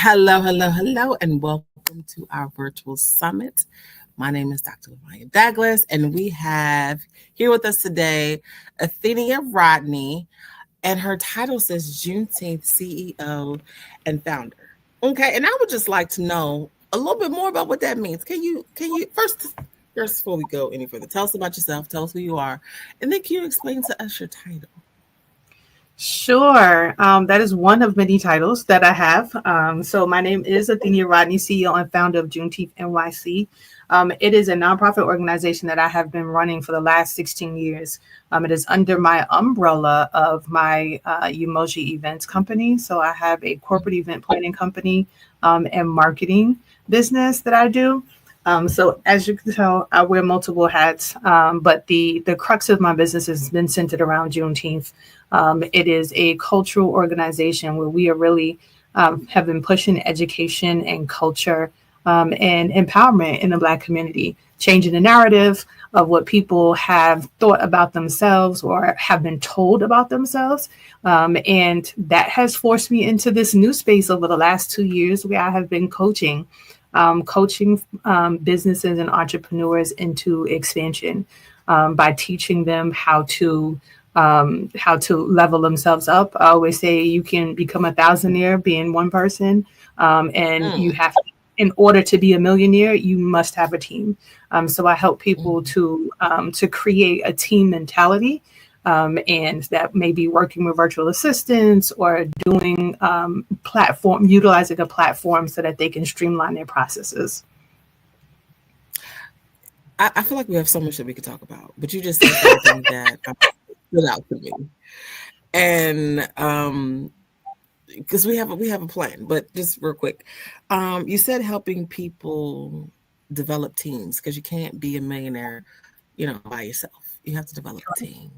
Hello, hello, hello, and welcome to our virtual summit. My name is Dr. Lavanya Douglas, and we have here with us today Athenia Rodney, and her title says Juneteenth CEO and founder. Okay, and I would just like to know a little bit more about what that means. Can you first before we go any further, tell us about yourself, tell us who you are, and then can you explain to us your title? Sure. That is one of many titles that I have. So my name is Athenia Rodney, CEO and founder of Juneteenth NYC. It is a nonprofit organization that I have been running for the last 16 years. It is under my umbrella of my Emoji Events company. So I have a corporate event planning company and marketing business that I do. So as you can tell, I wear multiple hats, but the crux of my business has been centered around Juneteenth. It is a cultural organization where we are really have been pushing education and culture and empowerment in the Black community, changing the narrative of what people have thought about themselves or have been told about themselves. And that has forced me into this new space over the last 2 years where I have been coaching businesses and entrepreneurs into expansion by teaching them how to level themselves up. I always say you can become a thousandaire being one person, and you have to, in order to be a millionaire, you must have a team. So I help people to create a team mentality. And that may be working with virtual assistants or doing utilizing a platform so that they can streamline their processes. I feel like we have so much that we could talk about, but you just said something that stood out to me, and because we have a plan, but just real quick, you said helping people develop teams because you can't be a millionaire, by yourself. You have to develop a team.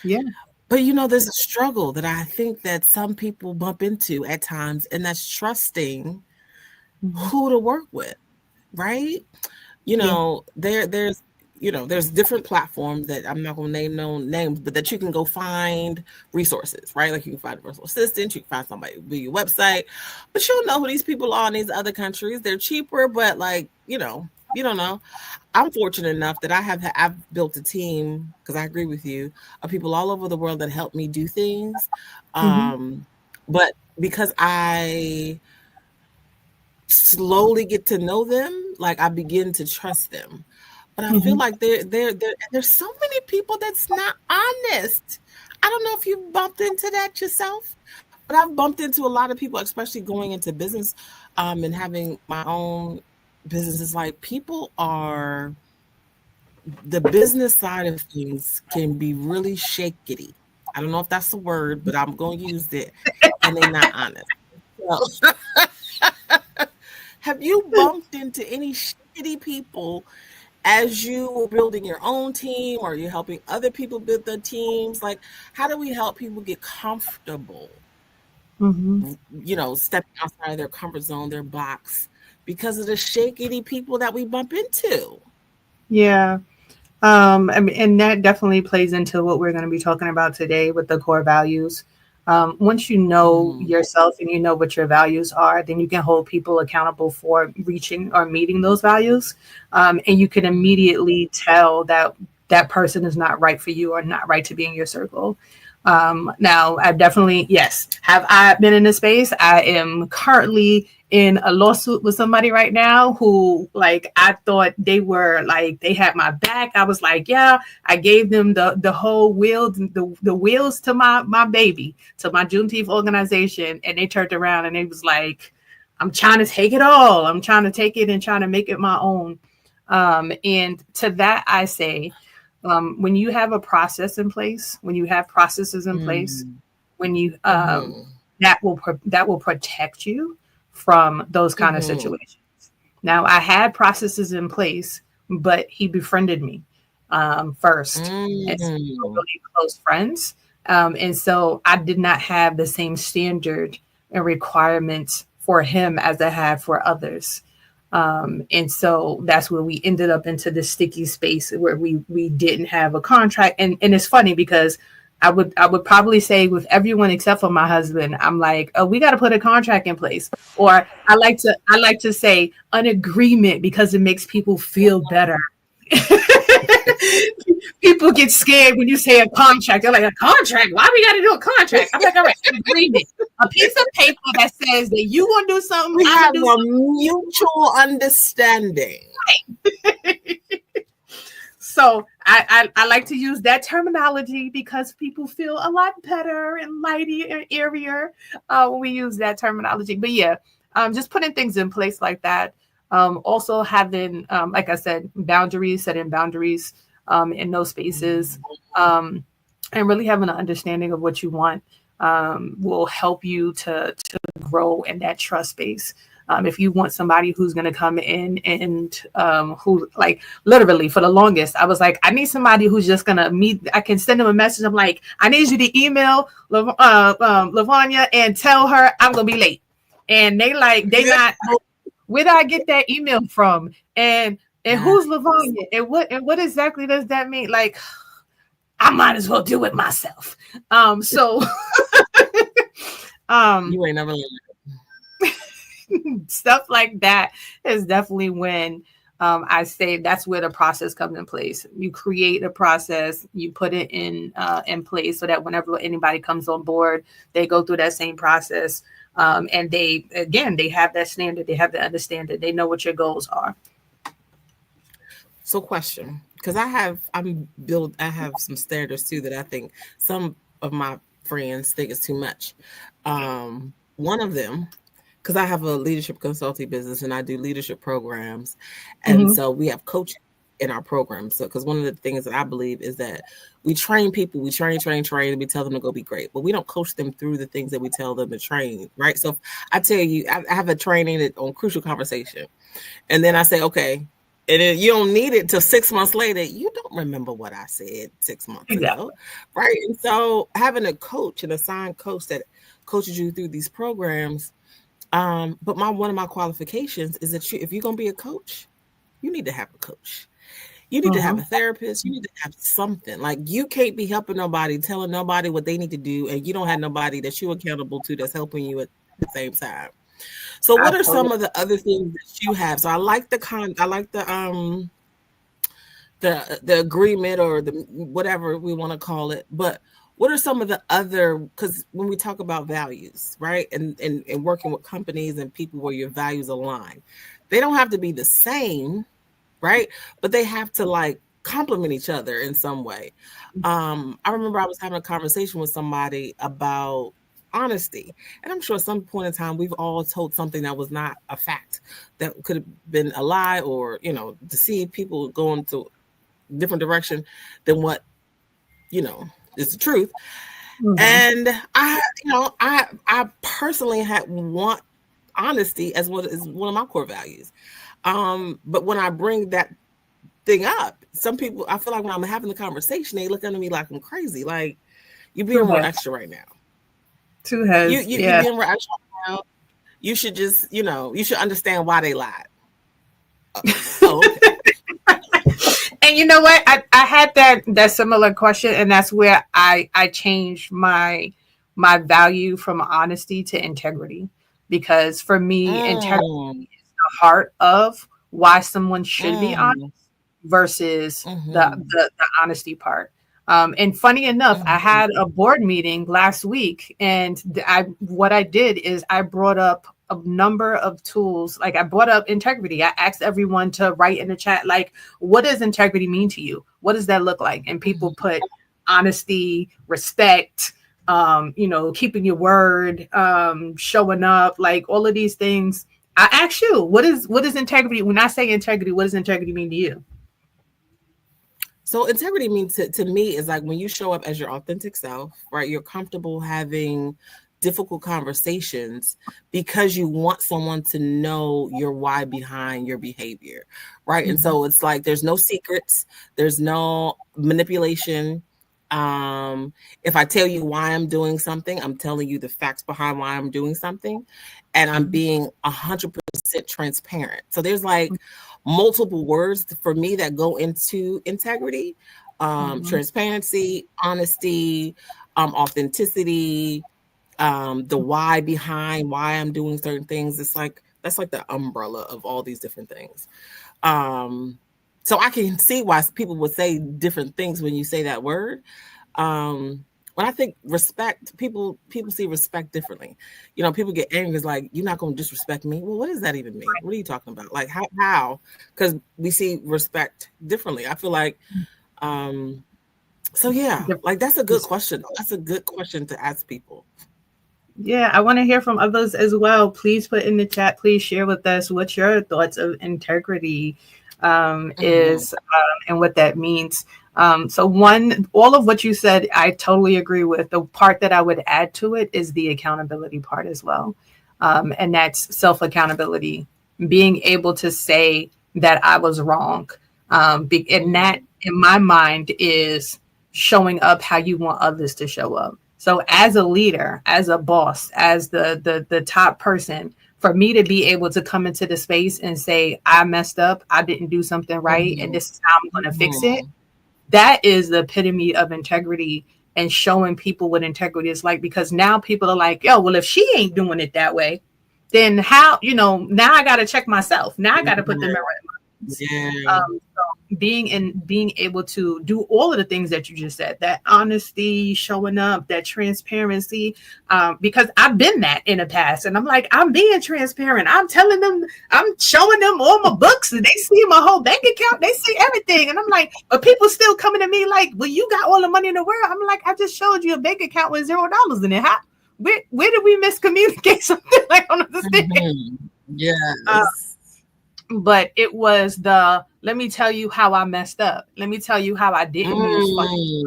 Yeah. But there's a struggle that I think that some people bump into at times, and that's trusting who to work with, right? There's different platforms that I'm not going to name no names, but that you can go find resources, right? Like you can find a virtual assistant, you can find somebody to do your website, but you don't know who these people are in these other countries. They're cheaper, but you don't know. I'm fortunate enough that I've built a team, because I agree with you, of people all over the world that help me do things. But because I slowly get to know them, I begin to trust them. But I feel like there's so many people that's not honest. I don't know if you bumped into that yourself, but I've bumped into a lot of people, especially going into business and having my own businesses. Like, people are, the business side of things can be really shakety. I don't know if that's the word, but I'm going to use it, and they're not honest. So, have you bumped into any shitty people as you were building your own team, or you're helping other people build their teams? Like, how do we help people get comfortable, stepping outside their comfort zone, their box, because of the shakety people that we bump into? Yeah. And that definitely plays into what we're going to be talking about today with the core values. Once you know yourself and you know what your values are, then you can hold people accountable for reaching or meeting those values. And you can immediately tell that that person is not right for you or not right to be in your circle. Now, I definitely, yes. Have I been in this space? I am currently in a lawsuit with somebody right now who, I thought they had my back. I was like, yeah, I gave them the whole wheels, the wheels to my baby, to my Juneteenth organization. And they turned around and they was like, I'm trying to take it all. I'm trying to take it and trying to make it my own. And to that, I say, when you have a process in place, when you have processes in place, when you that will protect you from those kind of situations. Now, I had processes in place, but he befriended me first, and so we were really close friends, and so I did not have the same standard and requirements for him as I had for others. And so that's where we ended up into the sticky space where we didn't have a contract. And it's funny because I would probably say with everyone except for my husband, I'm like, oh, we got to put a contract in place, or I like to say an agreement because it makes people feel better. People get scared when you say a contract. They're like, a contract? Why we got to do a contract? I'm like, all right, an agreement, a piece of paper that says that you gonna do something, We I'm have gonna do a mutual understanding. something. So I like to use that terminology because people feel a lot better and lighter and airier when we use that terminology. But yeah, just putting things in place like that. Also having, like I said, boundaries, setting boundaries in those spaces, and really having an understanding of what you want will help you to grow in that trust base. If you want somebody who's going to come in and who, like, literally for the longest, I was like, I need somebody who's just going to meet. I can send them a message. I'm like, I need you to email Lavanya and tell her I'm going to be late. And they not, where did I get that email from? And who's Lavanya? And what exactly does that mean? Like, I might as well do it myself. So You ain't never stuff like that is definitely when I say that's where the process comes in place. You create a process, you put it in place so that whenever anybody comes on board, they go through that same process. And they have that standard, they have the understanding, they know what your goals are. So question, because I have some standards too that I think some of my friends think is too much. One of them, because I have a leadership consulting business and I do leadership programs, and so we have coaching in our program. So because one of the things that I believe is that we train people, we train, and we tell them to go be great, but we don't coach them through the things that we tell them to train, right? So if I tell you, I have a training on crucial conversation, and then I say, okay, and then you don't need it till 6 months later. You don't remember what I said 6 months Exactly. ago, right? And so having a coach, an assigned coach that coaches you through these programs. But one of my qualifications is that if you're gonna be a coach, you need to have a coach. You need to have a therapist. You need to have something. Like, you can't be helping nobody, telling nobody what they need to do, and you don't have nobody that you're accountable to that's helping you at the same time. So I what are totally some of the other things that you have? So I like the agreement, or the whatever we want to call it. But what are some of the other, because when we talk about values, right? And working with companies and people where your values align, they don't have to be the same, right? But they have to, like, complement each other in some way. I remember I was having a conversation with somebody about honesty. And I'm sure at some point in time we've all told something that was not a fact, that could have been a lie, or, deceive people going to different direction than what, is the truth. And I personally want honesty as what is one of my core values. But when I bring that thing up, some people, I feel like when I'm having the conversation, they look at me like I'm crazy. Like, you're being two real heads. extra right now. Two You heads. you you Yeah. being real extra right now. You should just, you should understand why they lied. Okay. And you know what? I had that similar question, and that's where I changed my value from honesty to integrity. Because for me, integrity Mm, is the heart of why someone should be honest mm, versus mhm, the honesty part. And funny enough, I mhm, had a board meeting last week, and what I did is I brought up a number of tools. Like, I brought up integrity. I asked everyone to write in the chat, like, what does integrity mean to you? What does that look like? And people mhm. put honesty, respect, keeping your word, showing up, like all of these things. I ask you, what is integrity? When I say integrity, what does integrity mean to you? So integrity means, to me, is like when you show up as your authentic self, right? You're comfortable having difficult conversations because you want someone to know your why behind your behavior, right? And Mhm. so it's like there's no secrets, there's no manipulation. If I tell you why I'm doing something, I'm telling you the facts behind why I'm doing something, and I'm Mhm. being 100% transparent. So there's like multiple words for me that go into integrity. transparency, honesty, authenticity, the why behind why I'm doing certain things. It's like that's like the umbrella of all these different things. So I can see why people would say different things when you say that word. When I think respect, people see respect differently. You know, people get angry. It's like, you're not going to disrespect me. Well, what does that even mean? What are you talking about? Like how? Because we see respect differently. I feel like, so yeah, like that's a good question. That's a good question to ask people. Yeah, I want to hear from others as well. Please put in the chat. Please share with us what your thoughts of integrity is and what that means. So all of what you said, I totally agree with. The part that I would add to it is the accountability part as well. And that's self-accountability, being able to say that I was wrong. And that, in my mind, is showing up how you want others to show up. So as a leader, as a boss, as the top person, for me to be able to come into the space and say, I messed up, I didn't do something right, and this is how I'm going to fix it. That is the epitome of integrity and showing people what integrity is like, because now people are like, yo, well, if she ain't doing it that way, then how, now I got to check myself. Now I got to put the mirror in my face. So being able to do all of the things that you just said, that honesty, showing up, that transparency, because I've been that in the past, and I'm like, I'm being transparent. I'm telling them, I'm showing them all my books, and they see my whole bank account, they see everything, and I'm like, but people still coming to me like, well, you got all the money in the world. I'm like, I just showed you a bank account with $0 in it. How? Where did we miscommunicate something? Like, I don't understand. Yes. But it was let me tell you how I messed up. Let me tell you how I didn't use funny.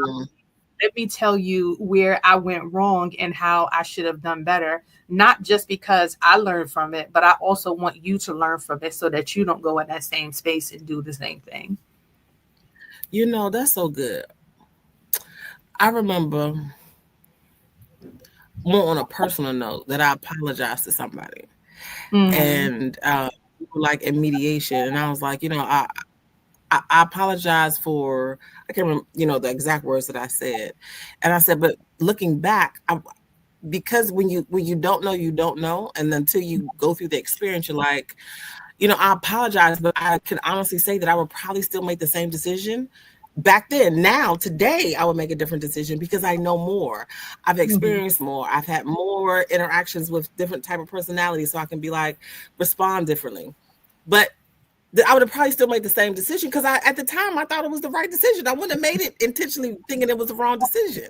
Let me tell you where I went wrong and how I should have done better. Not just because I learned from it, but I also want you to learn from it so that you don't go in that same space and do the same thing. That's so good. I remember, more on a personal note, that I apologized to somebody. And like in mediation, and I was like, I apologize for, I can't remember, the exact words that I said. And I said, but looking back, because when you don't know, you don't know. And until you go through the experience, you're like, I apologize, but I can honestly say that I would probably still make the same decision back then. Now, today, I would make a different decision because I know more. I've experienced more. I've had more interactions with different type of personalities, so I can be like, respond differently. But I would have probably still made the same decision because at the time I thought it was the right decision. I wouldn't have made it intentionally thinking it was the wrong decision.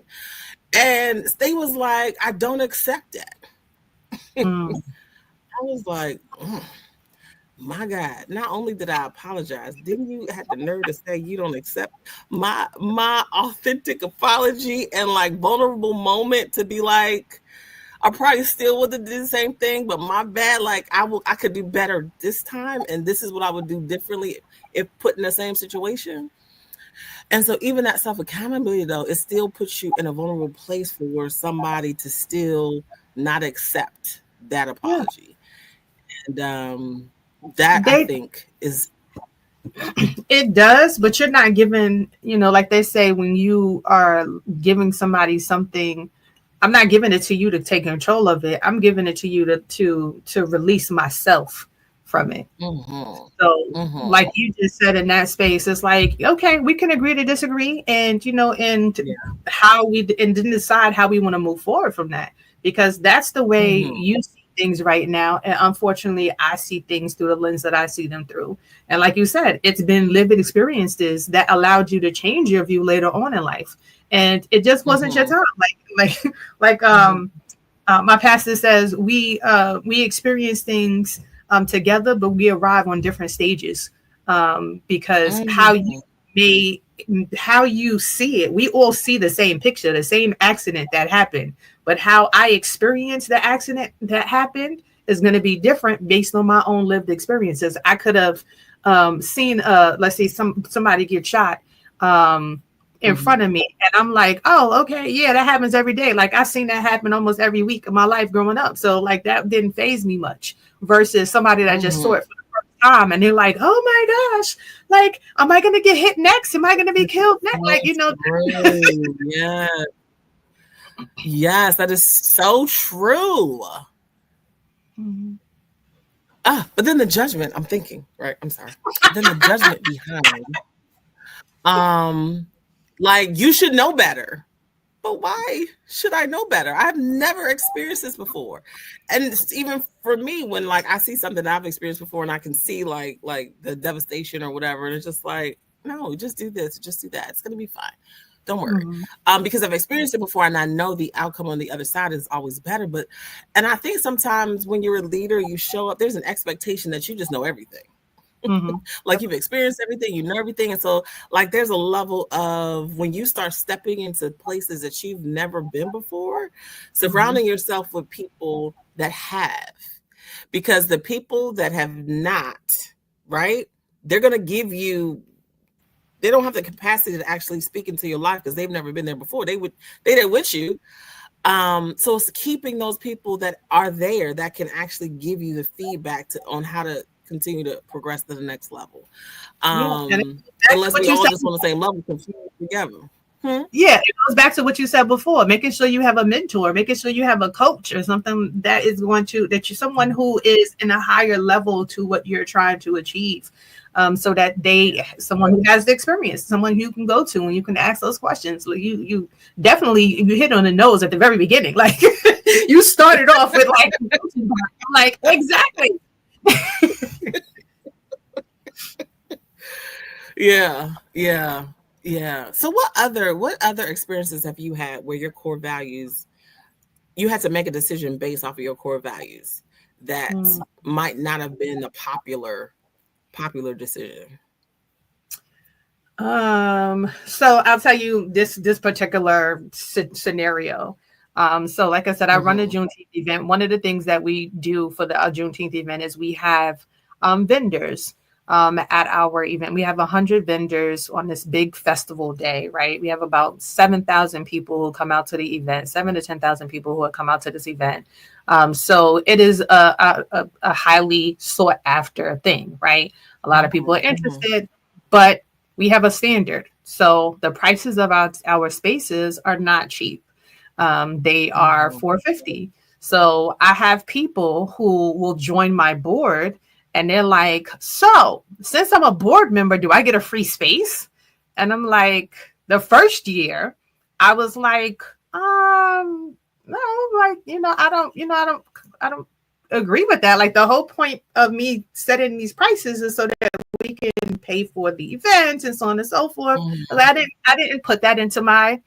And they was like, I don't accept that. I was like, my God, not only did I apologize, didn't you have the nerve to say you don't accept my authentic apology and like vulnerable moment to be like, I probably still would have did the same thing, but my bad. Like I could do better this time, and this is what I would do differently if put in the same situation. And so even that self-accountability, though, it still puts you in a vulnerable place for somebody to still not accept that apology. And that I think is. It does, but you're not giving, like they say, when you are giving somebody something, I'm not giving it to you to take control of it. I'm giving it to you to release myself from it. So like you just said in that space, it's like, okay, we can agree to disagree and, how we and then decide how we want to move forward from that, because that's the way you see things right now. And unfortunately, I see things through the lens that I see them through. And like you said, it's been lived experiences that allowed you to change your view later on in life. And it just wasn't your time. Like my pastor says, we experience things together, but we arrive on different stages because how you see it, we all see the same picture, the same accident that happened, but how I experience the accident that happened is going to be different based on my own lived experiences. I could have seen let's say somebody get shot in front of me, and I'm like, oh, okay, yeah, that happens every day. Like I've seen that happen almost every week of my life growing up, so like that didn't faze me much versus somebody that just saw it for the first time, and they're like, "Oh my gosh, like, am I gonna get hit next? Am I gonna be killed next?" Like, you know. True. Yes. Yes, that is so true. Mhm. But then the judgment, I'm thinking, right? I'm sorry. Then the judgment behind, um, like you should know better. But why should I know better? I've never experienced this before. And it's even for me, when like I see something that I've experienced before and I can see like the devastation or whatever, and it's just like, no, just do this, just do that. It's gonna be fine. Don't worry. Mhm. Because I've experienced it before and I know the outcome on the other side is always better. And I think sometimes when you're a leader, you show up, there's an expectation that you just know everything. Mhm. Like you've experienced everything, you know everything. And so like there's a level of when you start stepping into places that you've never been before, surrounding yourself with people that have. Because the people that have not, right? They're gonna give you, they don't have the capacity to actually speak into your life because they've never been there before. They there with you. So it's keeping those people that are there that can actually give you the feedback on how to continue to progress to the next level. Yeah, and that's Unless what we you all said. just on the same level, continue together. Yeah, it goes back to what you said before, making sure you have a mentor, making sure you have a coach or something that is going to, that you're someone who is in a higher level to what you're trying to achieve. So that someone who has the experience, someone you can go to and you can ask those questions. You definitely, you hit on the nose at the very beginning. Like you started off with like exactly. Yeah. So what other experiences have you had where your core values, you had to make a decision based off of your core values that might not have been a popular decision? So I'll tell you this particular scenario. So like I said, I run a Juneteenth event. One of the things that we do for the Juneteenth event is we have vendors at our event. We have 100 vendors on this big festival day, right? We have about 7,000 people who come out to the event, 7 to 10,000 people who have come out to this event. So it is a highly sought after thing, right? A lot of people are interested, but we have a standard. So the prices of our spaces are not cheap. They are $450. So I have people who will join my board and they're like, so since I'm a board member, do I get a free space? And I'm like, the first year I was like, no, like, I don't agree with that. Like the whole point of me setting these prices is so that we can pay for the events and so on and so forth. I didn't put that into my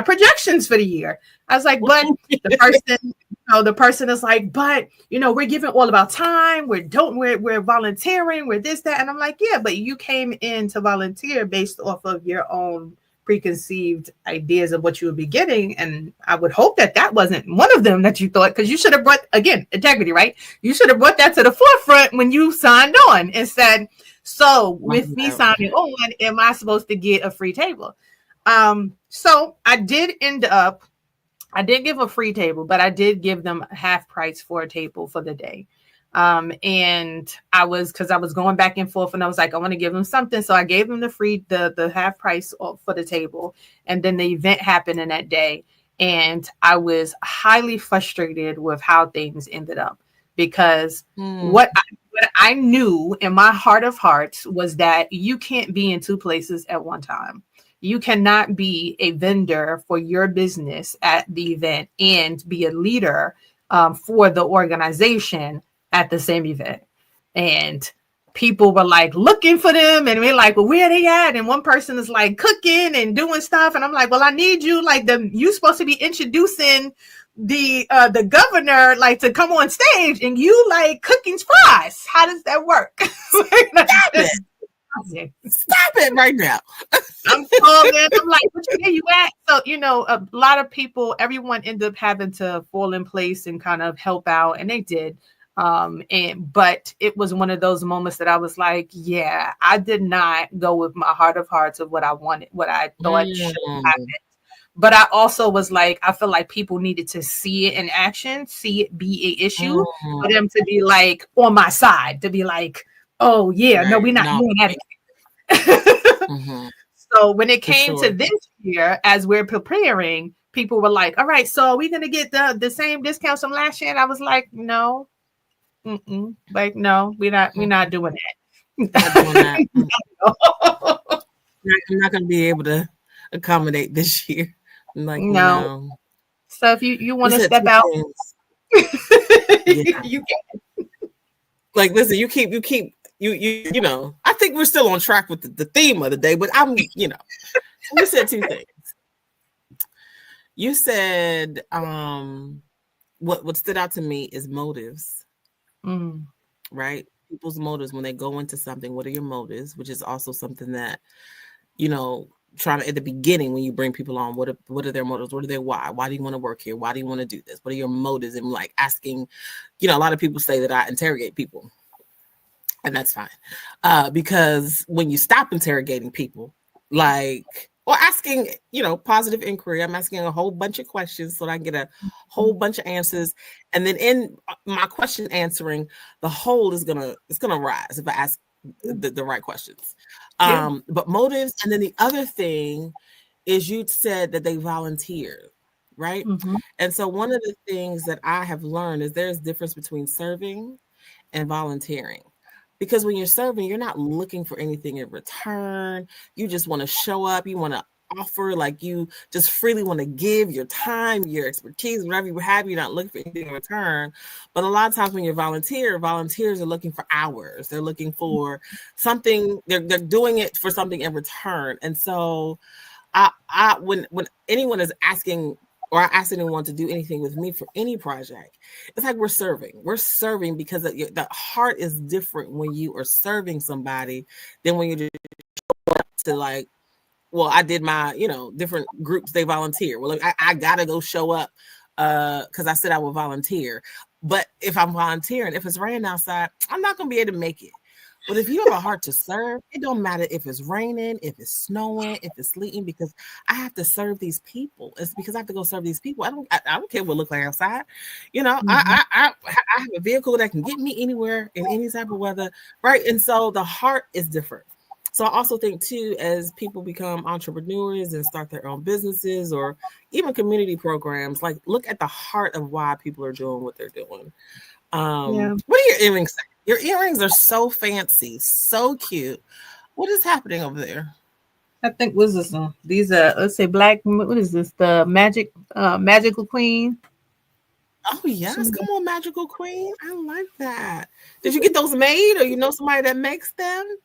projections for the year. I was like, but the person is like, but we're giving all of our time. We're volunteering. We're this, that. And I'm like, yeah, but you came in to volunteer based off of your own preconceived ideas of what you would be getting. And I would hope that wasn't one of them that you thought, because you should have brought, again, integrity, right? You should have brought that to the forefront when you signed on and said, so with me signing on, am I supposed to get a free table? So I didn't give a free table, but I did give them half price for a table for the day. And because I was going back and forth and I was like, I want to give them something. So I gave them the half price for the table. And then the event happened in that day. And I was highly frustrated with how things ended up, because what I knew in my heart of hearts was that you can't be in two places at one time. You cannot be a vendor for your business at the event and be a leader for the organization at the same event. And people were like looking for them and we're like, well, where are they at? And one person is like cooking and doing stuff. And I'm like, well, I need you, like you supposed to be introducing the governor, like, to come on stage, and you like cooking fries. How does that work? Stop it right now. I'm like, where you at? So, a lot of people, everyone ended up having to fall in place and kind of help out, and they did. But it was one of those moments that I was like, yeah, I did not go with my heart of hearts of what I wanted, what I thought should happen. But I also was like, I feel like people needed to see it in action, see it be an issue for them to be like on my side, to be like, Oh yeah, no, right? we're not No, doing that. mm-hmm, So when it for came to sure. this year, as we're preparing, people were like, "All right, so are we gonna get the same discounts from last year?" And I was like, "No, like no, we're not doing Not doing that." that. I'm not going to be able to accommodate this year. I'm like, No. no. So if you You want to said step two out, things. Yeah. you can. Like, listen, you know, I think we're still on track with the theme of the day, but you said two things. You said, what stood out to me is motives, Mm, right? People's motives when they go into something. What are your motives? Which is also something that, you know, trying to at the beginning when you bring people on, what are their motives? What are their why? Why do you want to work here? Why do you want to do this? What are your motives? And like asking, a lot of people say that I interrogate people, and that's fine, because when you stop interrogating people, like, or asking, positive inquiry, I'm asking a whole bunch of questions so that I can get a whole bunch of answers, and then in my question answering, the whole is gonna rise if I ask the right questions. yeah. But motives, and then the other thing is you said that they volunteer, right? Mm-hmm. And so one of the things that I have learned is there's a difference between serving and volunteering. Because when you're serving, you're not looking for anything in return. You just want to show up. You want to offer, like you just freely want to give your time, your expertise, whatever you have. You're not looking for anything in return. But a lot of times when you're volunteers are looking for hours. They're looking for something. They're doing it for something in return. And so when anyone is asking, or I ask anyone to do anything with me for any project, it's like we're serving. We're serving because the heart is different when you are serving somebody than when you just to like, well, I did my, different groups, they volunteer. Well, I gotta go show up because I said I would volunteer. But if I'm volunteering, if it's raining outside, I'm not gonna be able to make it. But if you have a heart to serve, it don't matter if it's raining, if it's snowing, if it's sleeting, because I have to serve these people. It's because I have to go serve these people. I don't care what it looks like outside. Mm-hmm. I have a vehicle that can get me anywhere in any type of weather, right? And so the heart is different. So I also think too, as people become entrepreneurs and start their own businesses or even community programs, like look at the heart of why people are doing what they're doing. Yeah. What are your earrings? Your earrings are so fancy, so cute. What is happening over there? I think what's this one? These are, let's say, black. What is this? The magical queen. Oh yes, Some- come on, magical queen. I like that. Did you get those made, or you know somebody that makes them?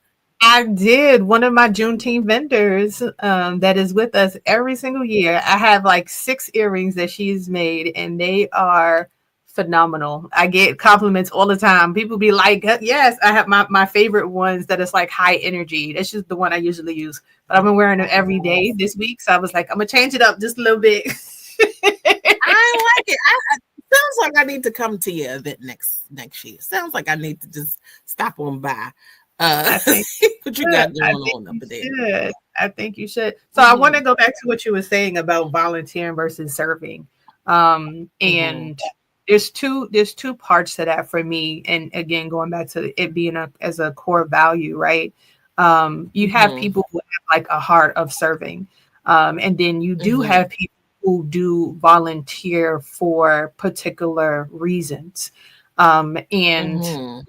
I did. One of my Juneteenth vendors that is with us every single year. I have like 6 earrings that she's made, and they are phenomenal. I get compliments all the time. People be like, yes, I have my favorite ones that is like high energy. That's just the one I usually use. But I've been wearing them every day this week. So I was like, I'm going to change it up just a little bit. I like it. Sounds like I need to come to your event next year. Sounds like I need to just stop on by. I think What you got going I think on up you there? should. I think you should. So I want to go back to what you were saying about volunteering versus serving. And there's two parts to that for me. And again, going back to it being as a core value, right? You have people who have like a heart of serving. And then you do have people who do volunteer for particular reasons. And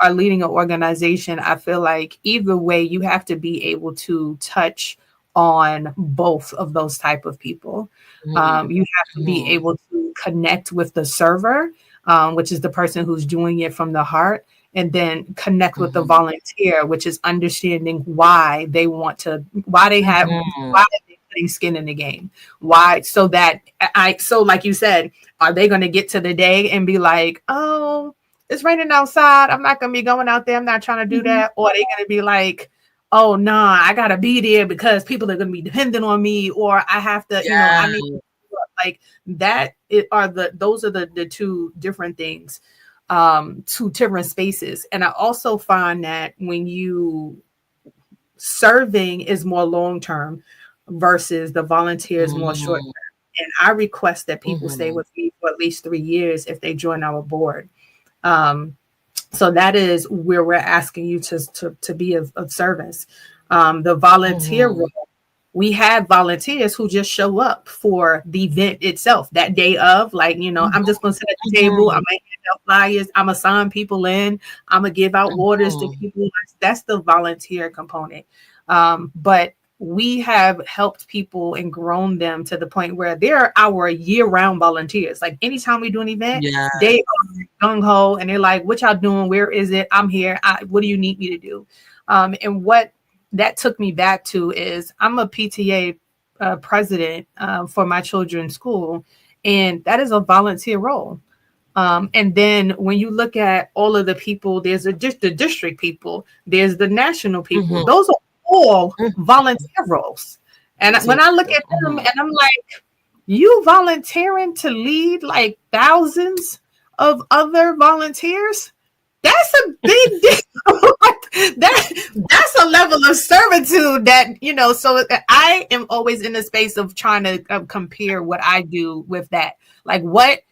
are leading an organization, I feel like either way, you have to be able to touch on both of those type of people. You have to be able to connect with the server, which is the person who's doing it from the heart, and then connect with the volunteer, which is understanding why they want to, why they're putting skin in the game, why, so that so like you said, are they going to get to the day and be like, oh, it's raining outside, I'm not going to be going out there, I'm not trying to do that? Or are they going to be like, oh, nah, I got to be there because people are going to be dependent on me, or I have to, I need like that. Those are the two different things, two different spaces. And I also find that when you serving is more long-term versus the volunteers more short-term. And I request that people stay with me for at least 3 years if they join our board. So that is where we're asking you to be of service. The volunteer role, we have volunteers who just show up for the event itself that day of, like, I'm just going to sit at the table. I'm going to hand out flyers. I'm going to sign people in. I'm going to give out waters to people. That's the volunteer component. But we have helped people and grown them to the point where they're our year-round volunteers. Like anytime we do an event, they are gung-ho and they're like, what y'all doing? Where is it? I'm here. What do you need me to do? And what that took me back to is I'm a PTA president for my children's school, and that is a volunteer role. And then when you look at all of the people, there's the district people, there's the national people. Those are all volunteer roles. And when I look at them and I'm like, you volunteering to lead like thousands of other volunteers? That's a big deal. That's a level of servitude that, so I am always in the space of trying to compare what I do with that. Like what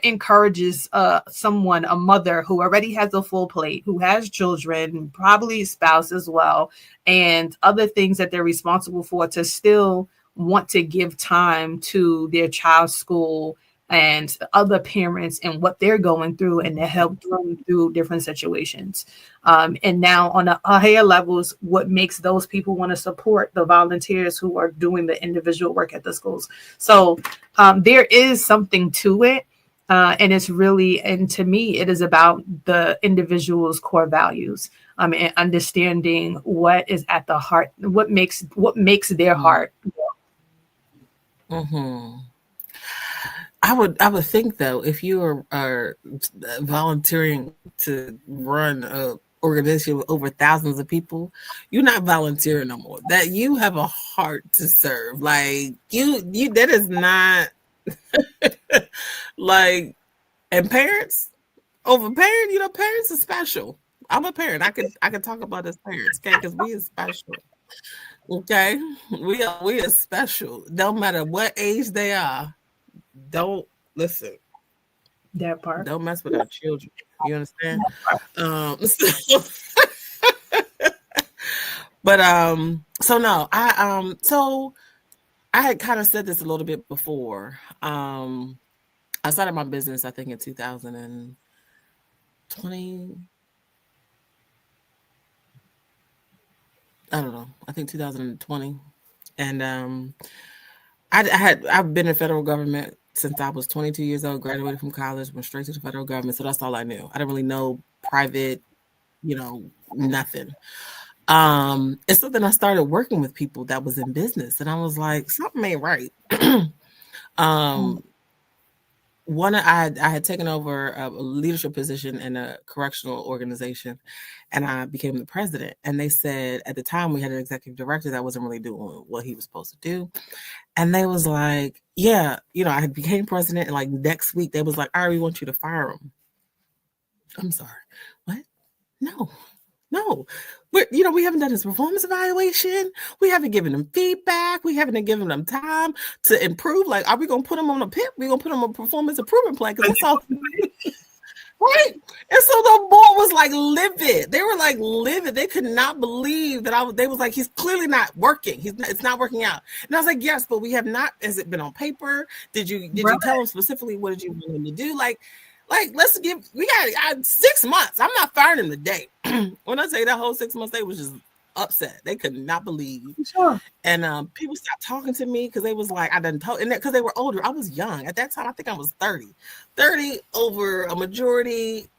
encourages someone, a mother who already has a full plate, who has children, probably a spouse as well, and other things that they're responsible for, to still want to give time to their child's school and other parents and what they're going through, and to help them through different situations. And now on the higher levels, what makes those people want to support the volunteers who are doing the individual work at the schools. So there is something to it. And it's really, and to me, it is about the individual's core values, and understanding what is at the heart, what makes their heart. I would think, though, if you are volunteering to run a organization with over thousands of people, you're not volunteering no more. That you have a heart to serve. Like you that is not like, and parents, parents are special. I'm a parent. I can talk about as parents, okay? Because we are special. Okay, we are special. Don't matter what age they are. Don't listen. That part. Don't mess with our children. You understand? So no, so I had kind of said this a little bit before. I started my business, I think, in 2020. I don't know. I think 2020, and I've been in federal government since I was 22 years old. Graduated from college, went straight to the federal government. So that's all I knew. I didn't really know private, nothing. And so then I started working with people that was in business, and I was like, something ain't right. I had taken over a leadership position in a correctional organization, and I became the president. And they said at the time we had an executive director that wasn't really doing what he was supposed to do. And they was like, yeah, I became president, and like next week they was like, all right, we want you to fire him. I'm sorry. What? No. We haven't done his performance evaluation. We haven't given him feedback. We haven't given him time to improve. Like, are we going to put him on a PIP? We're going to put him on a performance improvement plan, because that's all. Right? And so the board was like livid. They were like livid. They could not believe that they was like, he's clearly not working. It's not working out. And I was like, yes, but we have not. Has it been on paper? Did you tell him specifically what did you want him to do? Like we got 6 months. I'm not firing him today. When I say that whole 6 months, they was just upset. They could not believe. Sure. And people stopped talking to me because they was like, I done told, and because they were older. I was young at that time. I think I was 30 over a majority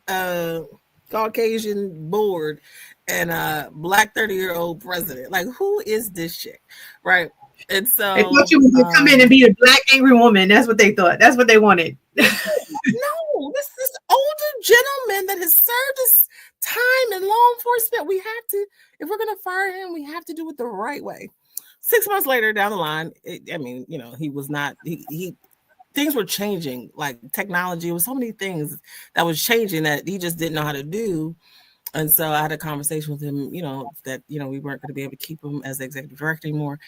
Caucasian board and a Black 30-year-old president. Like, who is this chick, right? And so they thought you would come in and be a Black angry woman. That's what they thought. That's what they wanted. No, this older gentleman that has served his time in law enforcement. We have to, if we're going to fire him, we have to do it the right way. 6 months later down the line, he was not, things were changing, like technology. There was so many things that was changing that he just didn't know how to do. And so I had a conversation with him, that, we weren't going to be able to keep him as the executive director anymore.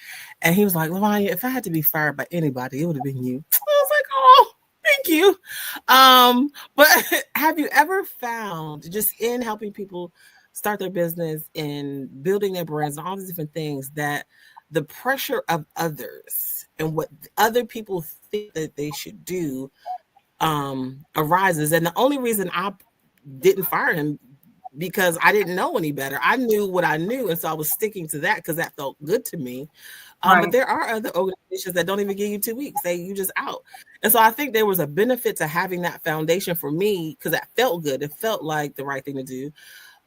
And he was like, LaVanya, if I had to be fired by anybody, it would have been you. I was like, oh, Thank you. But have you ever found, just in helping people start their business and building their brands and all these different things, that the pressure of others and what other people think that they should do arises? And the only reason I didn't fire him, because I didn't know any better. I knew what I knew, and so I was sticking to that because that felt good to me. Right. But there are other organizations that don't even give you 2 weeks. You just out. And so I think there was a benefit to having that foundation for me, because that felt good. It felt like the right thing to do.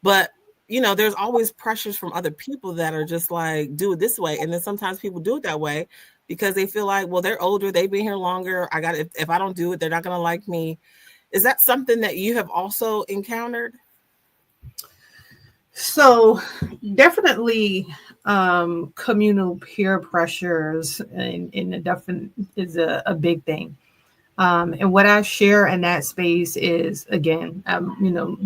But, there's always pressures from other people that are just like, do it this way. And then sometimes people do it that way because they feel like, well, they're older. They've been here longer. If I don't do it, they're not going to like me. Is that something that you have also encountered? So definitely communal peer pressures in is a big thing. And what I share in that space is, again,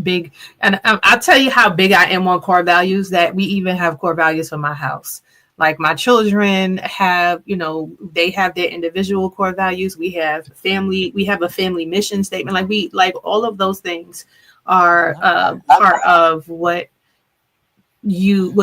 big. And I'll tell you how big I am on core values, that we even have core values for my house. Like my children have, they have their individual core values. We have a family mission statement. Like all of those things are part of what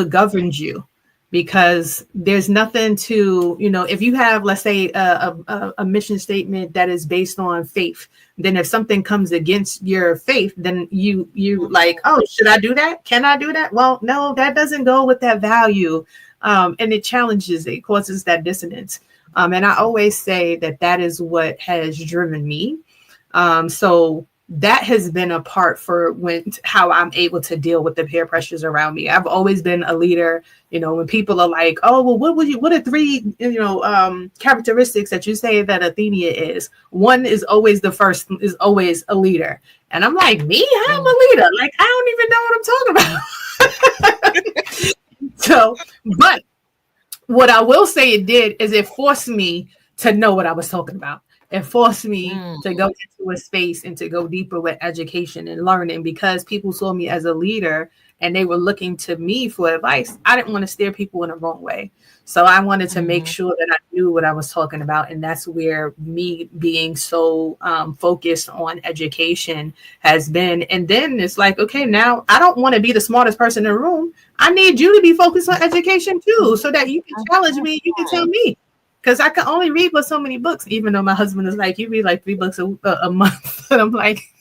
governs you, because there's nothing to, if you have, let's say, a mission statement that is based on faith, then if something comes against your faith, then you like, oh, should I do that? Can I do that? Well, no, that doesn't go with that value. And it causes that dissonance. And I always say that is what has driven me. So that has been a part for how I'm able to deal with the peer pressures around me. I've always been a leader. When people are like, oh, well, what are 3, characteristics that you say that Athenia is? One is always a leader. And I'm like, me? I'm a leader. Like, I don't even know what I'm talking about. So, but what I will say it did is it forced me to know what I was talking about. It forced me to go into a space and to go deeper with education and learning, because people saw me as a leader and they were looking to me for advice. I didn't want to steer people in the wrong way. So I wanted to make sure that I knew what I was talking about. And that's where me being so focused on education has been. And then it's like, okay, now I don't want to be the smartest person in the room. I need you to be focused on education too, so that you can challenge me. You can tell me. Because I can only read but so many books, even though my husband is like, you read like 3 books a month. And I'm like,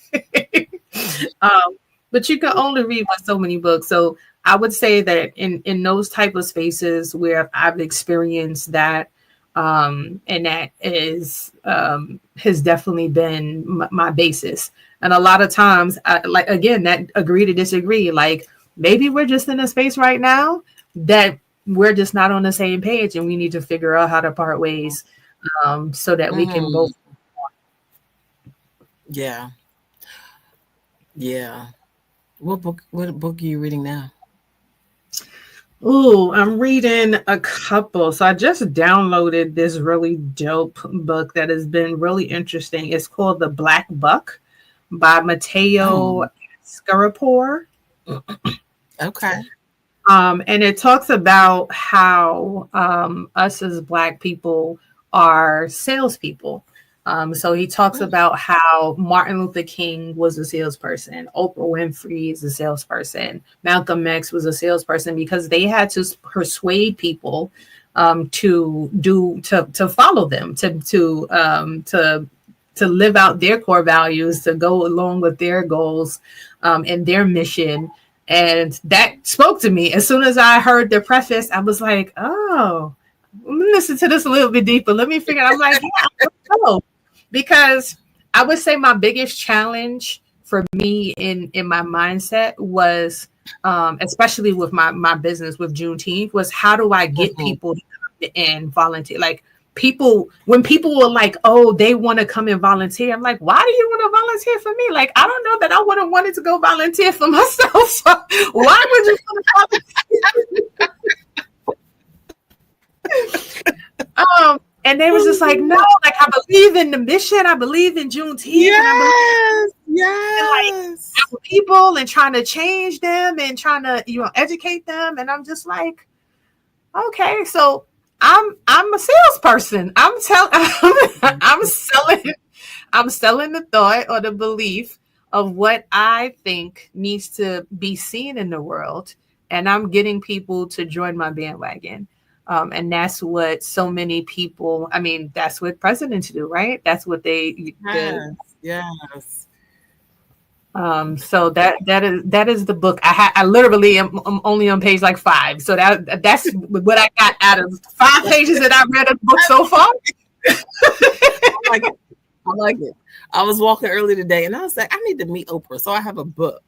but you can only read but so many books. So I would say that in those type of spaces where I've experienced that, and that has definitely been my basis. And a lot of times, that agree to disagree. Like, maybe we're just in a space right now that we're just not on the same page, and we need to figure out how to part ways so that we can both. Yeah. What book are you reading now? Oh, I'm reading a couple. So I just downloaded this really dope book that has been really interesting. It's called The Black Buck by Matteo Scarapore. Okay. And it talks about how us as Black people are salespeople. So he talks about how Martin Luther King was a salesperson, Oprah Winfrey is a salesperson, Malcolm X was a salesperson, because they had to persuade people to follow them, to live out their core values, to go along with their goals and their mission. And that spoke to me. As soon as I heard the preface, I was like, oh, let me listen to this a little bit deeper. Let me figure out. I'm like, yeah, I don't know. Because I would say my biggest challenge for me in my mindset was, especially with my business with Juneteenth, was how do I get people to come and volunteer? Like, when people were like, oh, they want to come and volunteer, I'm like, why do you want to volunteer for me? Like, I don't know that I would have wanted to go volunteer for myself. So why would you want to volunteer? And they was just like, no, like, I believe in the mission. I believe in Juneteenth. Yes. And like people and trying to change them and trying to, educate them. And I'm just like, okay, so I'm a salesperson. I'm selling I'm selling the thought or the belief of what I think needs to be seen in the world, and I'm getting people to join my bandwagon. And that's what so many people, I mean, that's what presidents do, right? That's what Yes. So that is the book. I literally am only on page like 5. So that's what I got out of 5 pages that I've read of the book so far. I like it. I was walking early today and I was like, I need to meet Oprah. So I have a book.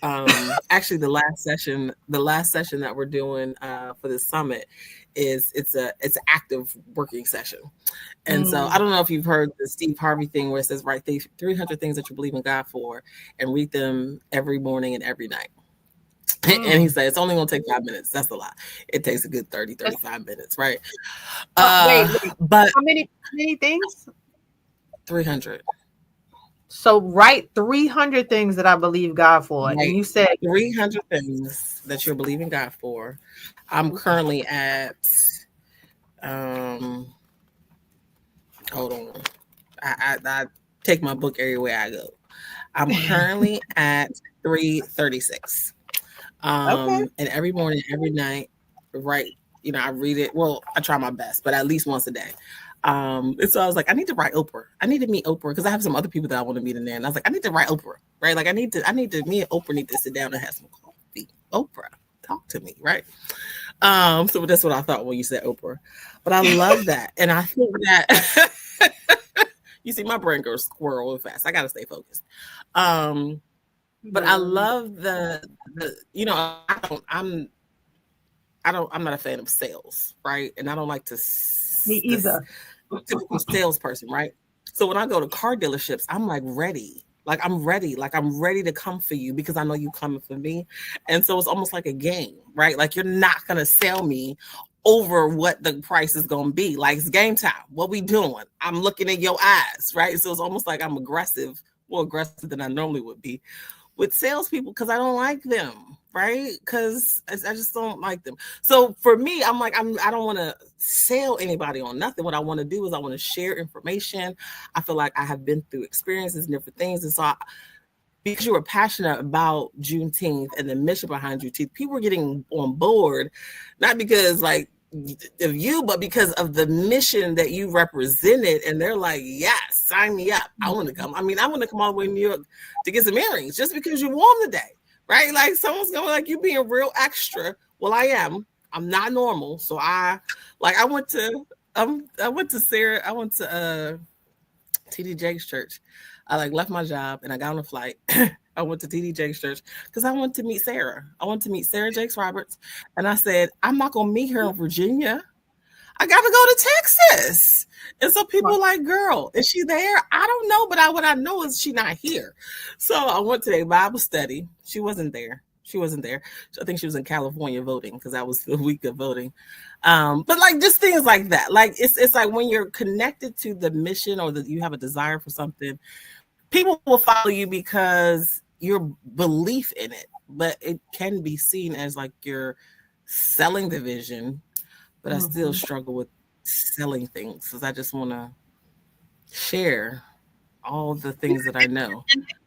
Actually the last session that we're doing for the summit it's an active working session. And so I don't know if you've heard the Steve Harvey thing where it says write 300 things that you believe in God for and read them every morning and every night. And he said it's only going to take 5 minutes. That's a lot. It takes a good 35 minutes, right? Wait. But how many things? 300. So write 300 things that I believe God for. Right. And you said 300 things that you're believing God for. I'm currently at hold on. I take my book everywhere I go. I'm currently at 336. And every morning, every night, right, I read it. Well, I try my best, but at least once a day. And so I was like, I need to write Oprah. I need to meet Oprah because I have some other people that I want to meet in there. And I was like, I need to write Oprah, right? Like me and Oprah need to sit down and have some coffee. Oprah, talk to me, right? So that's what I thought when you said Oprah. But I love that. And I think that you see my brain goes squirrel real fast. I gotta stay focused. But I love the I'm not a fan of sales, right? And I don't like to me either. Typical salesperson, right? So when I go to car dealerships, I'm like ready. Like I'm ready to come for you because I know you coming for me. And so it's almost like a game, right? Like you're not gonna sell me over what the price is gonna be. Like it's game time. What we doing? I'm looking in your eyes, right? So it's almost like I'm more aggressive than I normally would be with salespeople because I don't like them, right? Because I just don't like them. So for me, I'm like, I don't want to sell anybody on nothing. What I want to do is I want to share information. I feel like I have been through experiences and different things. And so because you were passionate about Juneteenth and the mission behind Juneteenth, people were getting on board, not because like of you, but because of the mission that you represented. And they're like, yes, sign me up. I want to come. I mean, I want to come all the way to New York to get some earrings just because you won today, right? Like someone's going like you being real extra. Well, I am. I'm not normal. So I went to TD Jakes church. I left my job and I got on a flight. I went to TD Jakes church because I wanted to meet Sarah. I wanted to meet Sarah Jakes Roberts. And I said, I'm not going to meet her in Virginia. I got to go to Texas. And so people were like, girl, is she there? I don't know, but what I know is she not here. So I went to a Bible study. She wasn't there. I think she was in California voting because that was the week of voting. But like just things like that. Like it's like when you're connected to the mission or that you have a desire for something, people will follow you because your belief in it, but it can be seen as like you're selling the vision. But I still struggle with selling things because I just want to share all the things that I know.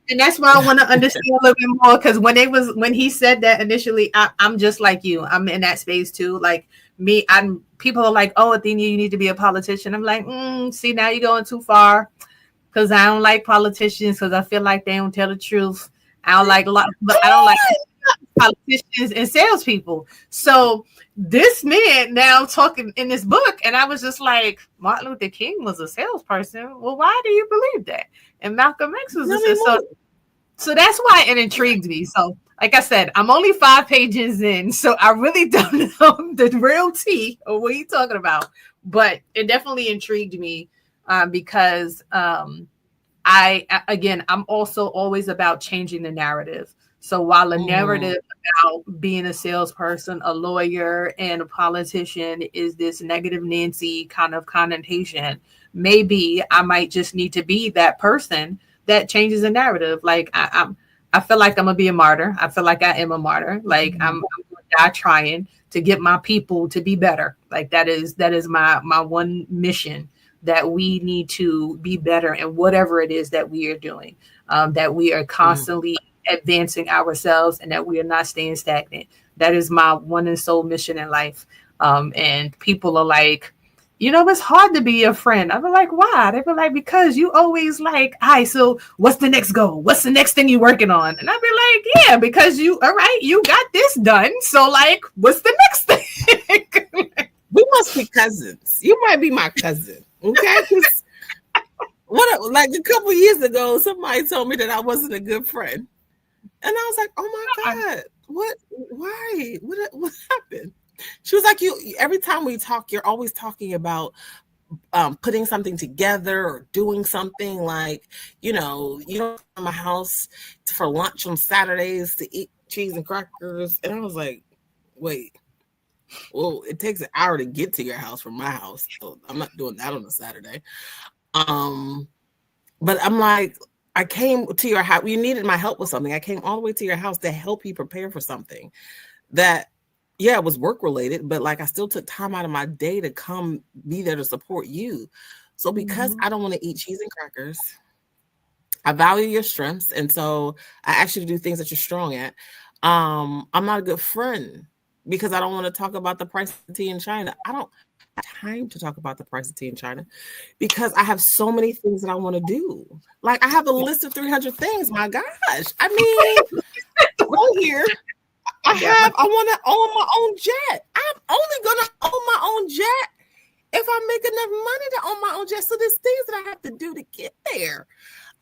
And that's why I want to understand a little bit more because when he said that initially, I'm just like you. I'm in that space too. Like me, people are like, "Oh, Athenia, you need to be a politician." I'm like, see, now you're going too far because I don't like politicians because I feel like they don't tell the truth. I don't like politicians and salespeople. So this man now talking in this book, and I was just like, Martin Luther King was a salesperson. Well, why do you believe that? And Malcolm X was so that's why it intrigued me. So, like I said, I'm only 5 pages in, so I really don't know the real tea of what he's talking about. But it definitely intrigued me because I'm also always about changing the narrative. So while a narrative about being a salesperson, a lawyer, and a politician is this negative Nancy kind of connotation, maybe I might just need to be that person that changes the narrative. Like I feel like I'm gonna be a martyr. I feel like I am a martyr. Like I'm gonna die trying to get my people to be better. Like that is my one mission. that we need to be better in whatever it is that we are doing, that we are constantly advancing ourselves and that we are not staying stagnant. That is my one and sole mission in life. And people are like, it's hard to be a friend. I'd be like, why? They'd be like, because you always like, hi, so what's the next goal? What's the next thing you're working on? And I'd be like, yeah, because all right, you got this done. So like, what's the next thing? We must be cousins. You might be my cousin. Okay. Like a couple years ago, somebody told me that I wasn't a good friend. And I was like, oh my God, what? Why? What happened? She was like, every time we talk, you're always talking about putting something together or doing something, like, you don't come to my house for lunch on Saturdays to eat cheese and crackers. And I was like, wait, well, it takes an hour to get to your house from my house. So I'm not doing that on a Saturday. But I'm like, I came to your house. You needed my help with something. I came all the way to your house to help you prepare for something that, yeah, it was work related, but like I still took time out of my day to come be there to support you. So because I don't want to eat cheese and crackers, I value your strengths. And so I ask you to do things that you're strong at. I'm not a good friend because I don't want to talk about the price of tea in China. I don't have time to talk about the price of tea in China because I have so many things that I want to do. Like I have a list of 300 things. My gosh. I mean, go here. I want to own my own jet. I'm only going to own my own jet if I make enough money to own my own jet. So there's things that I have to do to get there.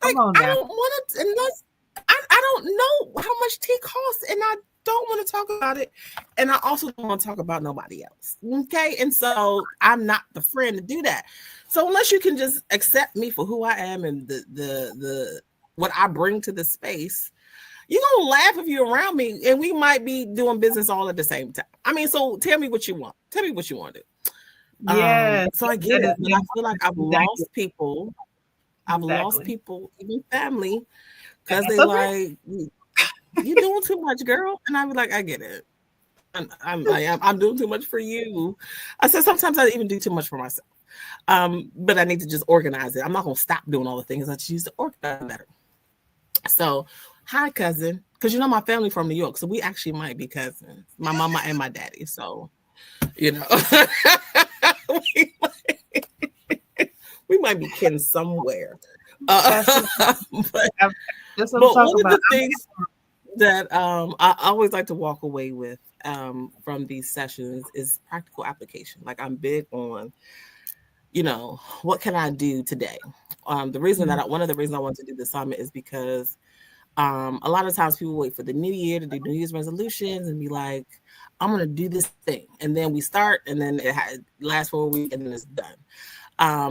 Like, I don't want to, unless I don't know how much tea costs, and I don't want to talk about it. And I also don't want to talk about nobody else. Okay. And so I'm not the friend to do that. So unless you can just accept me for who I am and the what I bring to the space, you're going to laugh if you're around me, and we might be doing business all at the same time. I mean, so tell me what you want. Tell me what you want to do. Yeah. So I get it. But I feel like I've lost people. I've lost people, even family, because they like, you're doing too much, girl. And I'm like, I get it. I'm doing too much for you. I said, sometimes I even do too much for myself. But I need to just organize it. I'm not going to stop doing all the things I just used to organize better. So, hi, cousin. Because my family from New York, so we actually might be cousins. My mama and my daddy. So, we might be kin somewhere. But one of the things that I always like to walk away with from these sessions is practical application. Like I'm big on, what can I do today? One of the reasons I want to do the summit is because a lot of times people wait for the new year to do New Year's resolutions and be like, I'm going to do this thing. And then we start and then it lasts for a week and then it's done.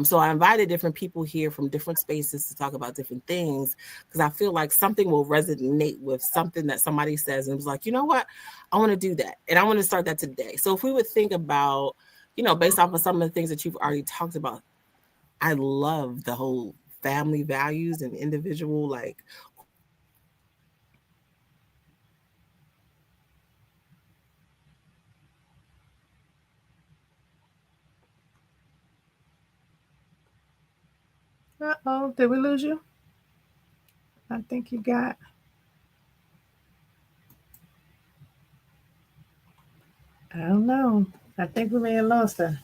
So I invited different people here from different spaces to talk about different things because I feel like something will resonate with something that somebody says and it was like, you know what? I want to do that. And I want to start that today. So if we would think about, based off of some of the things that you've already talked about, I love the whole family values and individual, like, Uh-oh, did we lose you? I think you got. I don't know. I think we may have lost her.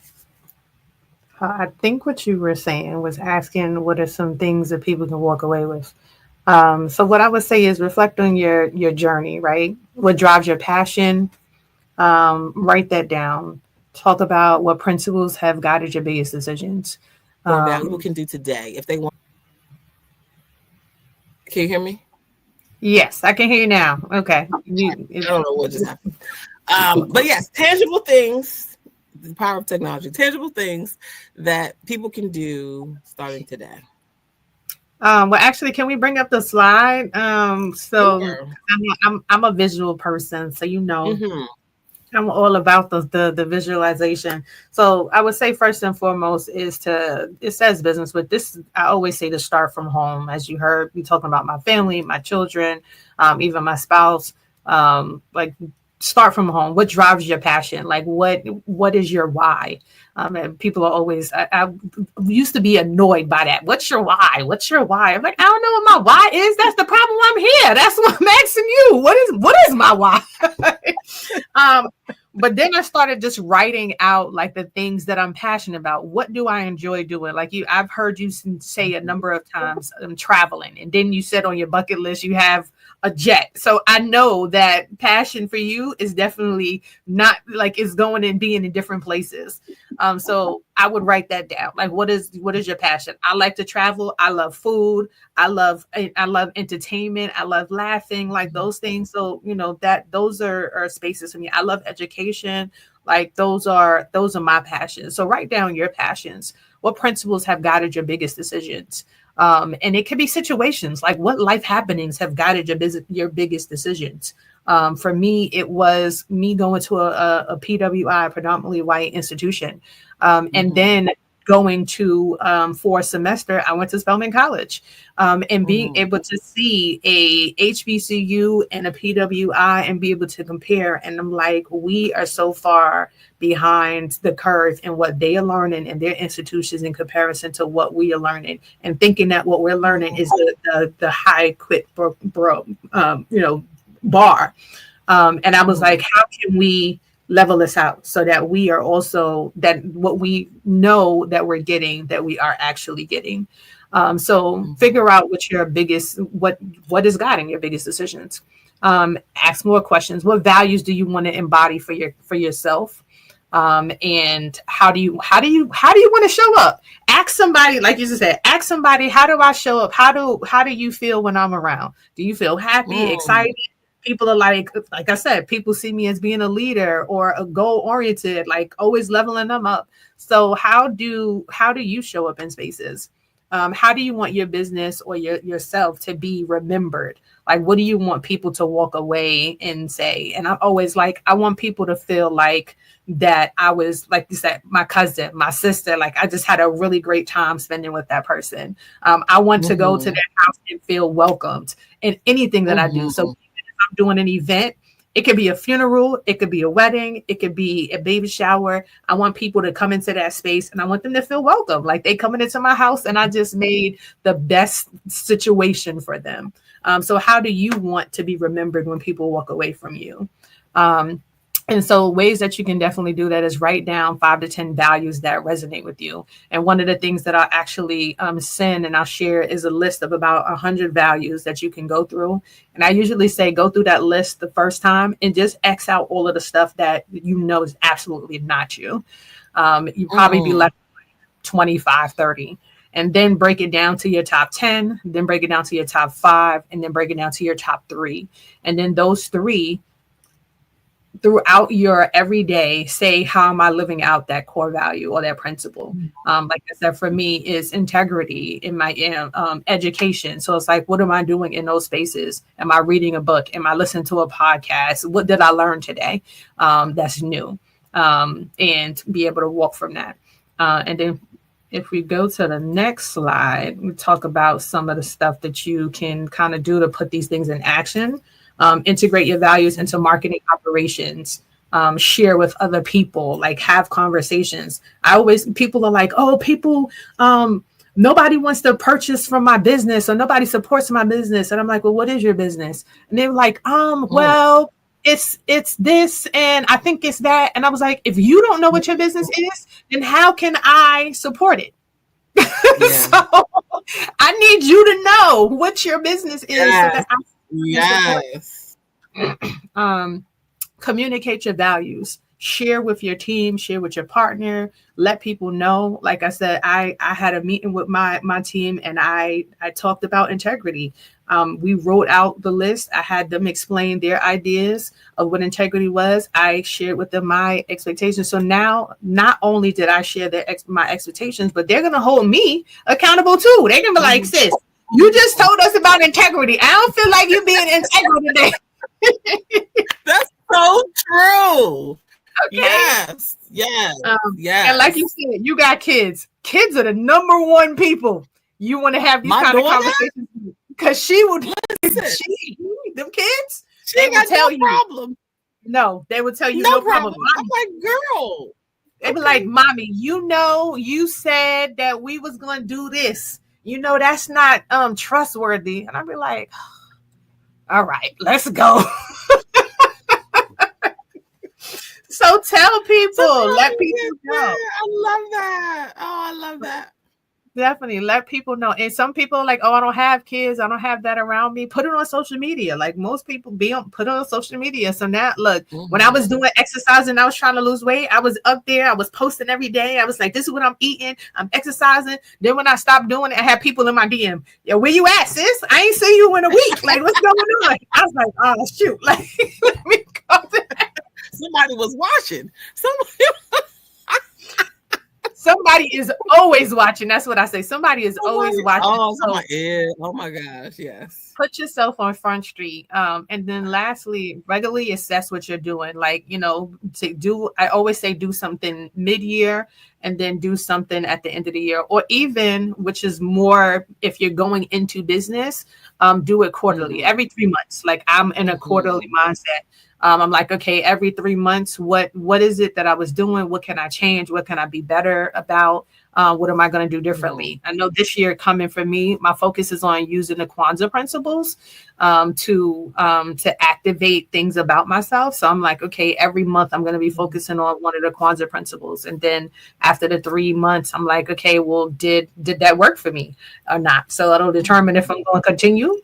I think what you were saying was asking what are some things that people can walk away with. So what I would say is reflect on your journey, right? What drives your passion? Write that down. Talk about what principles have guided your biggest decisions. People can do today if they want. Can you hear me? Yes, I can hear you now. Okay. I don't know what just happened. But yes, tangible things, the power of technology, tangible things that people can do starting today. Well, actually, can we bring up the slide? Sure. I'm a visual person, so I'm all about the visualization. So I would say first and foremost is it says business, but this, I always say to start from home. As you heard me talking about my family, my children, even my spouse, like start from home. What drives your passion? Like what is your why? And people are always, I used to be annoyed by that. What's your why? What's your why? I'm like, I don't know what my why is. That's the problem. I'm here. That's what I'm asking you. What is my why? But then I started just writing out like the things that I'm passionate about. What do I enjoy doing? Like I've heard you say a number of times, traveling. And then you said on your bucket list, you have a jet. So I know that passion for you is definitely not like it's going and being in different places. So I would write that down. Like, what is your passion? I like to travel. I love food. I love entertainment. I love laughing, like those things. So, that those are spaces for me. I love education. Like those are my passions. So write down your passions. What principles have guided your biggest decisions? And it could be situations, like what life happenings have guided your biggest decisions. For me, it was me going to a PWI, predominantly white institution. And then going to, for a semester, I went to Spelman College, and being able to see a HBCU and a PWI and be able to compare. And I'm like, we are so far behind the curve in what they are learning in their institutions in comparison to what we are learning, and thinking that what we're learning is the high quit bar. And I was like, how can we level this out so that we are also, that what we know that we're getting, that we are actually getting. So figure out what is guiding your biggest decisions. Ask more questions. What values do you want to embody for yourself? And how do you want to show up? Ask somebody, like you just said, ask somebody, how do I show up? How do you feel when I'm around? Do you feel happy, excited? People are like I said, people see me as being a leader or a goal oriented, like always leveling them up. So how do you show up in spaces? How do you want your business or yourself to be remembered? Like, what do you want people to walk away and say? And I'm always like, I want people to feel like that I was, like you said, my cousin, my sister, like I just had a really great time spending with that person. I want to go to their house and feel welcomed in anything that I do. So if I'm doing an event, it could be a funeral, it could be a wedding, it could be a baby shower. I want people to come into that space and I want them to feel welcome. Like they coming into my house and I just made the best situation for them. So how do you want to be remembered when people walk away from you? And so ways that you can definitely do that is write down 5 to 10 values that resonate with you. And one of the things that I'll actually send and I'll share is a list of about 100 values that you can go through. And I usually say, go through that list the first time and just X out all of the stuff that you know is absolutely not you. You probably be left with 25, 30. And then break it down to your top 10, then break it down to your top 5, and then break it down to your top 3. And then those 3, throughout your everyday, say, how am I living out that core value or that principle? Like I said, for me is integrity in my education. So it's like, what am I doing in those spaces? Am I reading a book? Am I listening to a podcast? What did I learn today that's new? And be able to walk from that. And then if we go to the next slide, we talk about some of the stuff that you can kind of do to put these things in action. Integrate your values into marketing operations, share with other people, like have conversations. People are like, oh, people, nobody wants to purchase from my business or nobody supports my business. And I'm like, well, what is your business? And they're like, well, it's this, and I think it's that. And I was like, if you don't know what your business is, then how can I support it? So I need you to know what your business is. Yes. Communicate your values, share with your team, share with your partner, let people know. Like I said, I had a meeting with my team and I talked about integrity. We wrote out the list. I had them explain their ideas of what integrity was. I shared with them my expectations. So now, not only did I share my expectations, but they're going to hold me accountable too. They're going to be like, sis, you just told us about integrity. I don't feel like you're being integral today. That's so true. Okay. Yes. And like you said, you got kids. Kids are the number one people you want to have these kind of conversations with, because she would listen. Them kids, she ain't got no problem. No, they would tell you No no problem. problem. I'm like, girl. They'd be like, mommy, you said that we was gonna do this. That's not trustworthy. And I'd be like, all right, let's go. So tell people, let people know. I love that. Oh, I love that. Definitely let people know. And some people are like, oh, I don't have kids. I don't have that around me. Put it on social media. Like most people put it on social media. So now look, when I was doing exercise and I was trying to lose weight, I was up there. I was posting every day. I was like, this is what I'm eating. I'm exercising. Then when I stopped doing it, I had people in my DM. Yo, where you at, sis? I ain't seen you in a week. Like, what's going on? I was like, oh shoot. Like, let me go there. Somebody was watching. Somebody is always watching. That's what I say. Somebody is always watching. Oh my gosh, yes. Put yourself on Front Street. And then lastly, regularly assess what you're doing. Like, I always say do something mid-year and then do something at the end of the year. Or even, which is more if you're going into business, do it quarterly, every 3 months. Like I'm in a quarterly mindset. I'm like, okay, every 3 months, what is it that I was doing? What can I change? What can I be better about? What am I going to do differently? I know this year coming for me, my focus is on using the Kwanzaa principles to activate things about myself. So I'm like, okay, every month I'm going to be focusing on one of the Kwanzaa principles. And then after the 3 months, I'm like, okay, well, did that work for me or not? So it'll determine if I'm going to continue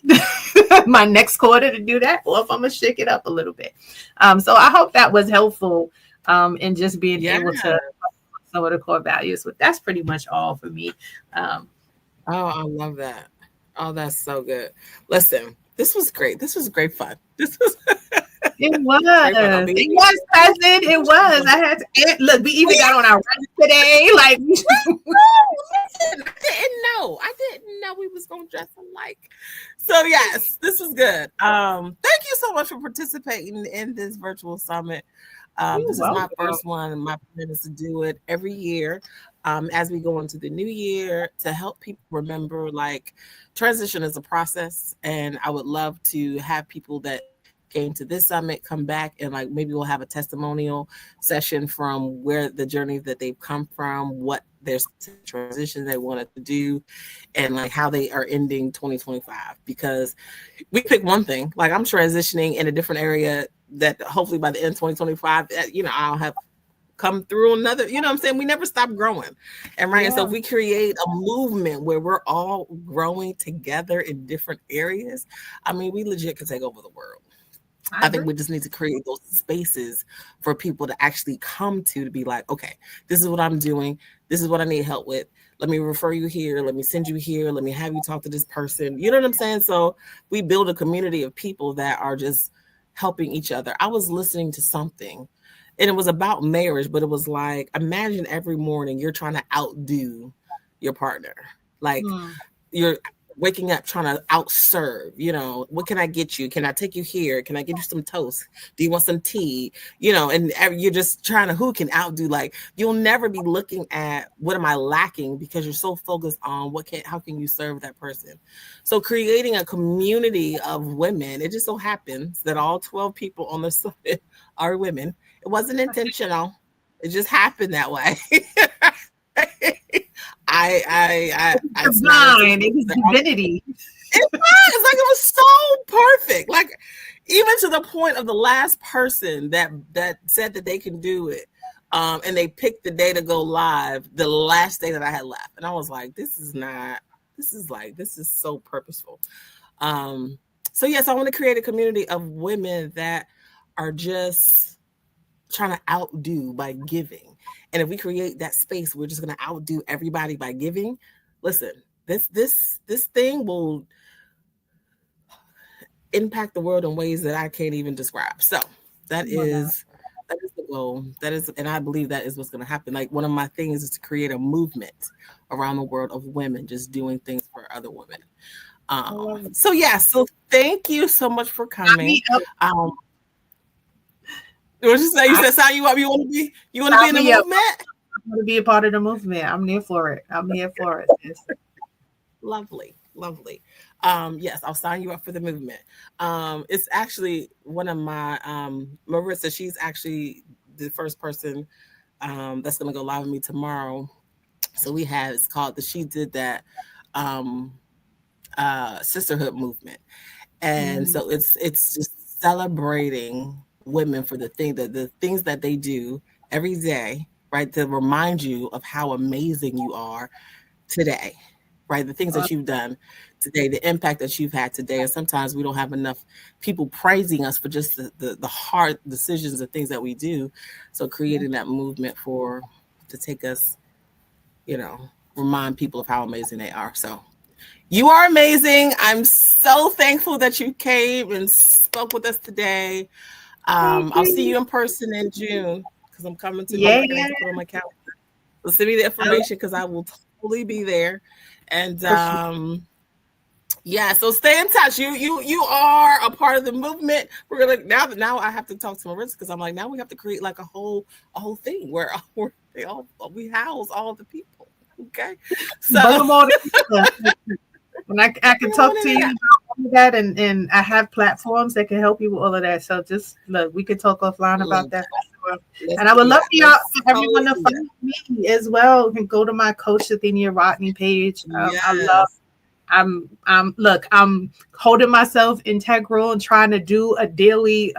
my next quarter to do that or if I'm going to shake it up a little bit. So I hope that was helpful in just being able to some of the core values, but that's pretty much all for me. Oh, I love that. Oh, that's so good. Listen, this was great. This was great fun. It was. It was, cousin. It was. I had to look. We even got on our run today. Like, listen, I didn't know we was gonna dress alike. So yes, this was good. Thank you so much for participating in this virtual summit. This is my first one, and my plan is to do it every year as we go into the new year to help people remember, like, transition is a process. And I would love to have people that came to this summit come back and, like, maybe we'll have a testimonial session from where the journey that they've come from, what their transition they wanted to do, and like how they are ending 2025. Because we pick one thing, like I'm transitioning in a different area that hopefully by the end of 2025, I'll have come through another, what I'm saying? We never stop growing. And right. Yeah. So if we create a movement where we're all growing together in different areas, I mean, we legit could take over the world. I think we just need to create those spaces for people to actually come to be like, okay, this is what I'm doing. This is what I need help with. Let me refer you here. Let me send you here. Let me have you talk to this person. You know what I'm saying? So we build a community of people that are just helping each other. I was listening to something and it was about marriage, but it was like, imagine every morning you're trying to outdo your partner. Like you're waking up trying to outserve, what can I get you? Can I take you here? Can I get you some toast? Do you want some tea? And you're just trying to, who can outdo, like you'll never be looking at what am I lacking because you're so focused on how can you serve that person? So creating a community of women, it just so happens that all 12 people on the summit are women. It wasn't intentional. It just happened that way. It was divinity. It was so perfect. Like even to the point of the last person that said that they can do it. And they picked the day to go live, the last day that I had left. And I was like, this is so purposeful. So yes, I want to create a community of women that are just trying to outdo by giving. And if we create that space, we're just going to outdo everybody by giving. Listen, this thing will impact the world in ways that I can't even describe. So that is the goal. That is, and I believe that is what's going to happen. Like one of my things is to create a movement around the world of women just doing things for other women. So thank you so much for coming. What you say? You said sign you up. You want to be in the movement? I want to be a part of the movement. I'm here for it. Yes. Lovely. Yes, I'll sign you up for the movement. It's actually one of my Marissa. She's actually the first person that's gonna go live with me tomorrow. So we have it's called the She Did That um, sisterhood movement, and Mm. so it's just celebrating women for the things that they do every day, right? To remind you of how amazing you are today, right? The things Uh, that you've done today, the impact that you've had today. And sometimes we don't have enough people praising us for just the hard decisions and things that we do. So yeah. creating that movement for to take us, you know, remind people of how amazing they are. So you are amazing. I'm so thankful that you came and spoke with us today. Thank I'll see you. you in person in June because I'm coming to New Yeah, York and I have yeah. to put on my calendar. So send me the I love information because I will totally be there. And for sure. yeah, so stay in touch. You are a part of the movement. We're gonna now I have to talk to Marissa because I'm like now we have to create like a whole thing where they all we house all the people. Okay, so Bring them all together. And I can bring them on talk to in you there. about all of that, and I have platforms that can help you with all of that. So just look, we could talk offline I about love that that. for sure. Let's And I would do love that. for y'all, Let's everyone totally to do that. follow me as well. You can go to my Coach Athenia Rodney page. I love. Yes. Look, I'm holding myself integral and trying to do a daily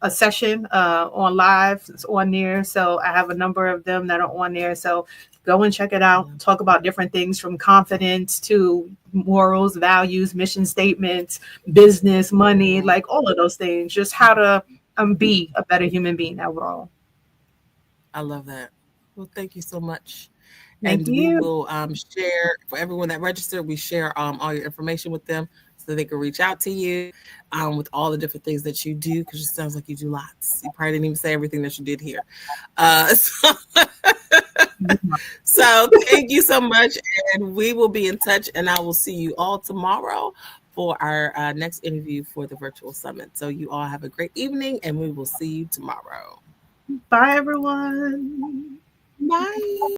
a session on live. It's on there. So I have a number of them that are on there. So go and check it I out. love Talk about different things from confidence to morals, values, mission statements, business, money, it. like all of those things. Just how to be a better human being overall. I love that. Well, thank you so much. Thank And we you. will share for everyone that registered. We share all your information with them so they can reach out to you with all the different things that you do because it sounds like you do lots. You probably didn't even say everything that you did here. So, so thank you so much, and we will be in touch. And I will see you all tomorrow for our next interview for the virtual summit. So you all have a great evening, and we will see you tomorrow. Bye, everyone. Bye.